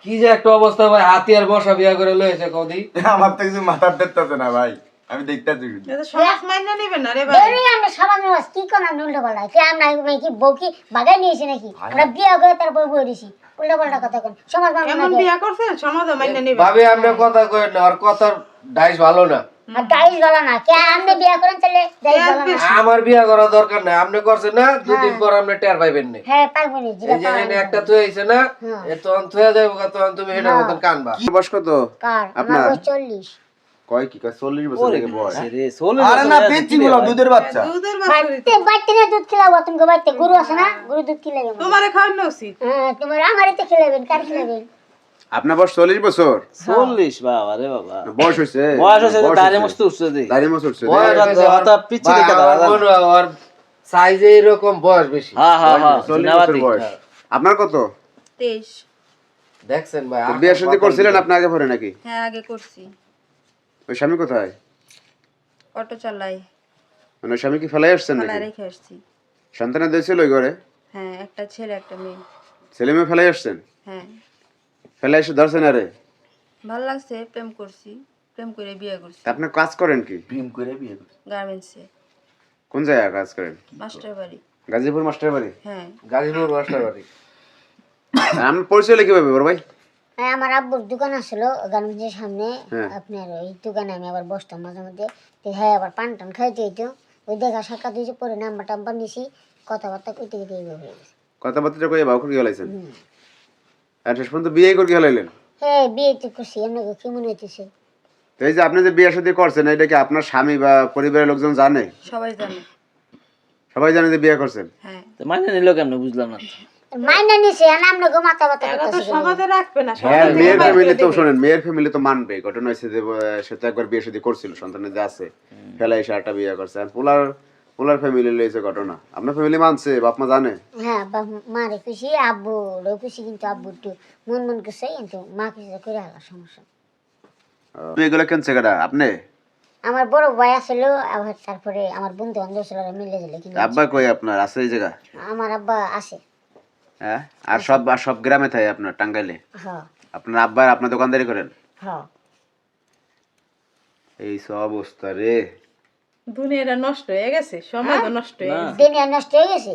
কি যে একটা অবস্থা ভাই, হাতি আর বসা বিয়া করে লয়েছে কদি। আমার তো কিছু মাথার দেখতেছে না ভাই, আমি দেখতেছি এটা সমাজ মাইনা নেবেন না রে ভাই। দেরি আমরা সমাজ মাস কি কোন উল্টো পাল্টা কি আমরা কি বউ কি বাগাই নিয়েছি নাকি আমরা বিয়ে করে তারপর বই দিছি উল্টো পাল্টা কথা কোন সমাজ মানবে এমন না বিয়া করছেন সমাজ মাইনা নেবেন। ভাবি আমরা কথা কই না, আর কথার ডাইস ভালো না। আর ডাইস গলা না কে আপনি বিয়ে করেন তাহলে ডাইস গলা না আমার বিয়া করা দরকার নাই, আপনি করছেন না, দুদিন পর আপনি টের পাইবেন না। হ্যাঁ পারবো নি এই যে এখানে একটা থুয়ে আইছে না, এ তখন থুয়ে যাইবো, তখন তুমি এটার মতন কানবা। কি বয়স কত কার আমার বয়স 40 কয় কি কয় 40 বছর থেকে বয়স। রে সোলে আরে না পেঁচি গুলো দুধের বাচ্চা। দুধের বাছুরি বাইতে বাইতে না দুধ খেলাবো তুমি বাইতে গরু আছে না গরু দুধ খেলাবে তোমারে খাওয়ানো উচিত। হ্যাঁ তোমার আমারই তো খেলাবেন কার খেলাবেন আপনার বয়স 40 বছর 40 বাবা রে বাবা বয়স হইছে। বয়স হচ্ছে দাঁড়িয়ে মস্ত উঠছে দি দাড়ি মোছ উঠছে। অত পিচ্ছি দেখে দাঁড়া ওর সাইজে এরকম বয়স বেশি। হ্যাঁ হ্যাঁ হ্যাঁ 40 বছর বয়স। আপনার কত? 23। দেখছেন ভাই, বিয়ে শাদী করছিলেন আপনি আগে পরে নাকি? হ্যাঁ আগে করছি। ওই স্বামী কোথায়? অটো চালাই। মানে স্বামী কি ফেলাই আসছেন ফালা নাকি? রেখে আসছি। সন্তানের দিয়েছিল ওই ঘরে? হ্যাঁ একটা ছেলে একটা মেয়ে। ছেলে মেয়ে ফেলাই আসছেন? হ্যাঁ ফেলাই এসে ধরছেন আরে? ভালো লাগছে, প্রেম করছি, প্রেম করে বিয়ে করছি। তা আপনি কাজ করেন কি? গার্মেন্টসে কোন জায়গায় কাজ করেন? মাস্টার বাড়ি। গাজীপুর মাস্টার বাড়ি? হ্যাঁ গাজীপুর মাস্টার বাড়ি। আমি পরিচয় কিভাবে বড় ভাই? হ্যাঁ আমার আব্বুর দোকান আছিল গার্মেন্টসের সামনে হ্যাঁ। আপনার ওই দোকানে আমি আবার বসতাম মাঝে মধ্যে তো হ্যাঁ আবার পান টান খাইতে হইতো ওই দেখা সাক্ষাৎ হয়েছে পরে নাম্বার টাম্বার নিছি কথাবার্তা কইতে কইতে এইভাবে হয়ে গেছে কথাবার্তা কই বাবু কি হলাইছেন? আর শেষ পর্যন্ত বিয়ে করে কি হলাইলেন? হ্যাঁ বিয়ে তো করছি এমনি কি মনে হইতেছে তো এই যে আপনি যে বিয়ে শাদী করছেন এটা কি আপনার স্বামী বা পরিবারের লোকজন জানে? সবাই জানে। সবাই জানে যে বিয়ে করছেন? হ্যাঁ মানে নিল কেমনে বুঝলাম না মাইনা নিছে আর আমরা গো মাথা ব্যথা এটা তো করতেছি সমাজে রাখবে না। হ্যাঁ সমাজে মেয়ের বাইরে ফ্যামিলি তো দিবে। শোনেন, মেয়ের ফ্যামিলি তো মানবে। ঘটনা হয়েছে যে সে তো একবার বিয়ে শাদী করছিল, সন্তানের যে আছে ফেলাই এসে একটা বিয়ে করছে। আর পোলার ফ্যামিলি লইছে ঘটনা। আপনার ফ্যামিলি মানছে, বাপ মা জানে? হ্যাঁ মারে খুশি আব্বু খুশি কিন্তু আব্বু একটু মন মন করছে কিন্তু মা কিছু করে আলা সমস্যা এগুলো কেন চেকাটা আপনি? আমার বড় ভাই আছিল আবার তারপরে আমার বন্ধু বান্ধব ছিল মিলে গেলে কিন্তু আব্বা কই আপনার? আছে এই জায়গা? আমার আব্বা আছে হ্যাঁ আর সব গ্রামে থাকে আপনার টাঙ্গাইলে? হ্যাঁ আপনার আব্বা আপনার দোকানদারি করেন? হ্যাঁ এই সব অবস্থা রে। দুনিয়াটা নষ্ট হয়ে গেছে, সমাজও নষ্ট হয়ে গেছে। দুনিয়া নষ্ট হয়ে গেছে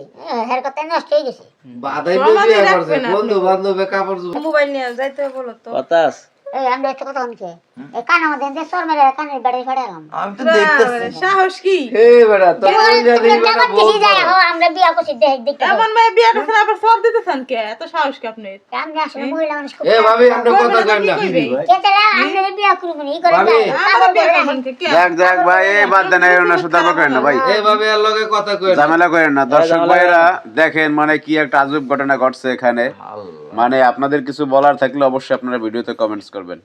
হের কথা নষ্ট হয়ে গেছে বাদাই সমাজে বিয়া রাখবে করছে, না বন্ধু বান্ধবে কাপড় মোবাইল নিয়ে যাইতে হবে বলো তো। বাতাস এই আমরা একটা কথা অনকে এই কানা মধ্যে দিয়ে সর মেরে কানের বাড়ি ফাড়ালাম আমি তো বাবারে, সাহস কি? হে বেটা, তোর যদি বেটা বল আমরা বিয়া করছি দেখতে এমন মেয়ে বিয়ে করছেন আবার সব দিতেছেন কে? এত সাহস কি আপনার? আমি আসলে মহিলা মানুষ খুব এ ভাবি আমরা কথা কই না। কেতলা আমরা বিয়া করব না ই করে ভাবি, আমার বিয়ে করবেন কে? কে? যাক ভাই এই বাদ দেন, এই না সুতার করেন না ভাই, এ ভাবি আর লগে কথা কই না। ঝামেলা করেন না। দর্শক ভাইরা দেখেন মানে কি একটা আজব ঘটনা ঘটছে এখানে। মানে আপনাদের কিছু বলার থাকলে অবশ্যই আপনারা ভিডিওতে কমেন্টস করবেন।